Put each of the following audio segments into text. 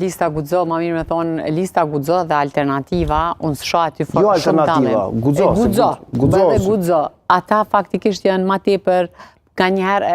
Lista Guxo, ma mirë me thonë, lista Guxo dhe alternativa, unë së shoh aty jo alternativa, Guxo. Ata faktikisht janë ma tepër, ka njëherë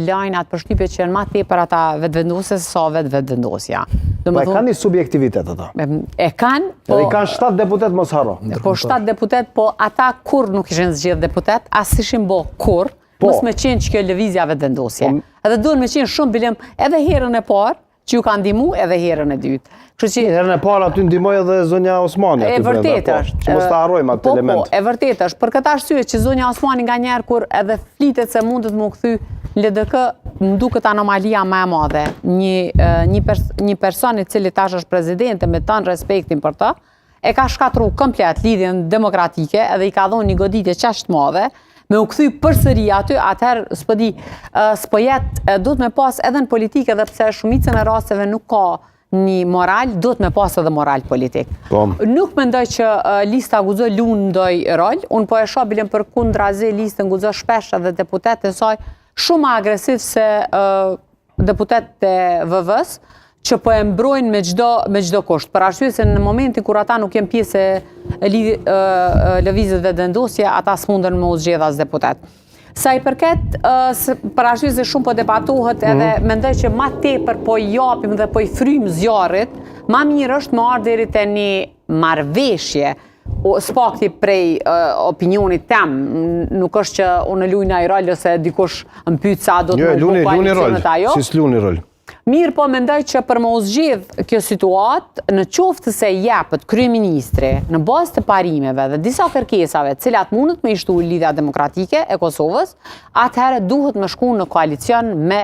lajnë atë përshtypje që janë ma tepër ata vetëvendosje se sa vetëvendosja. E kanë një subjektivitet ata. E kanë, po... Edhe i kanë 7 deputet mos haro. Po 7 deputet, po ata kur nuk ishin zgjedhë deputet, as ishin bo kur, mos me qenë që kjo lëvizja vetëvendosje. Edhe duhen me qenë shumë bilim edhe herën e parë, që ju kanë ndihmu edhe herën e dytë. Herën e parë aty ndihmoi edhe zonja Osmani. E vërtet është. Që mos ta harrojmë atë element. Po, e vërtet është. Për këtë arsye që zonja Osmani nganjëherë kur edhe flitet se mundet më kthy LDK, më duket anomalia më e madhe. Një person i cili tash është presidente me tan respektin për të, e ka shkatruar komplet lidhjen demokratike edhe i ka dhënë një goditje qaq të madhe. Me u kthy përsëri aty, atëherë s'po jetë, duhet me pas edhe në politikë, edhe pse shumicën e rasteve nuk ka një moral, duhet me pas edhe moral politik. Nuk mendoj që lista Guxo luan ndonjë rol, unë po e shoh bilen përkundrazi listën Guxo shpesh edhe deputetët e saj shumë më agresiv se deputetët e VV-s, që po e mbrojnë me çdo kusht. Për arsye se në momentin kur ata nuk janë pjesë e lëvizjes vetëvendosje, ata s'mundën me u zgjedh as deputet. Sa i përket, për arsye se shumë po debatohet edhe mendoj që ma tepër po i japim dhe po i frym zjarrit, ma mirë është me ardhur deri te një marrëveshje, spakti prej opinionit tem, nuk është që unë luaj një rol ose dikush më pyet sa do të më koalicionet ajo. Si s'luani rol. Mirë po mendoj që për më u zgjedh kjo situatë, në qoftë se jepet kryeministri në bazë të parimeve dhe disa kërkesave cilat mundet me i shtu Lidhja Demokratike e Kosovës, atëherë duhet me shku në koalicion me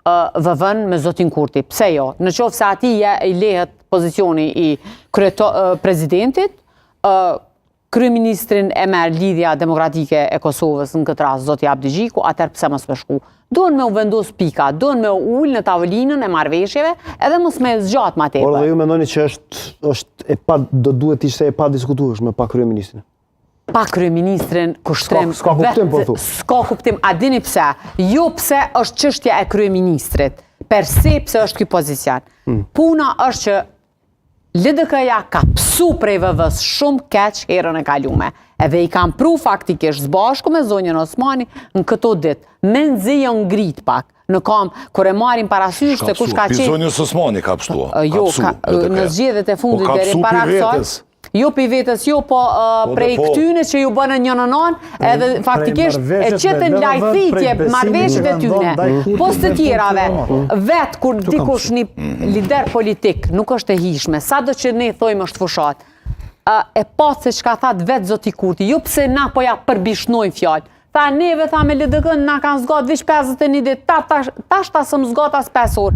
VV-n me Zotin Kurti. Pse jo? Në qoftë se ati i lehet pozicioni i presidentit, kryeministrin e merr Lidhja Demokratike e Kosovës në këtë rast Zoti Abdi Gjiku, atëherë pse mos me shku? Duhen me u vendos pika, duhen me u ul në tavolinën e marrëveshjeve, edhe mos me zgjat më tepër. Por dhe ju mendoni që do duhet ishte e pa diskutueshme pa kryeministrin? Pa kryeministrin kushtrim s'ka kuptim po thu. S'ka kuptim, a dini pse? Jo pse është çështja e kryeministrit, per se pse është ky pozicion. Puna është që LDK-ja ka psu prej VV-s shumë keq herën e kalume. Edhe i kam pru faktikisht zbashku me zonjën Osmani në këto ditë. Me nxejo ngrit pak. Në kam, kur e marrin parasysh se kush ka qenë... Zonjës Osmani ka pështua. Jo, në zgjedhjet e fundit deri para kësaj. Jo pi vetës, jo, po prej këtyne që ju bënë një nënon, edhe faktikisht e qëtën lajthitje marrëveshjet e tyne, pos të tjerave, vetë kur dikush një lider politik nuk është e hishme, sa do që ne thojmë është fushat, e pas se që ka thatë vetë Zoti Kurti, jo pse na po ja përbishnojnë fjallë, tha neve tha me LDK na kanë zgatë vish 51 ditë, tash ta së më zgatë as 5 orë.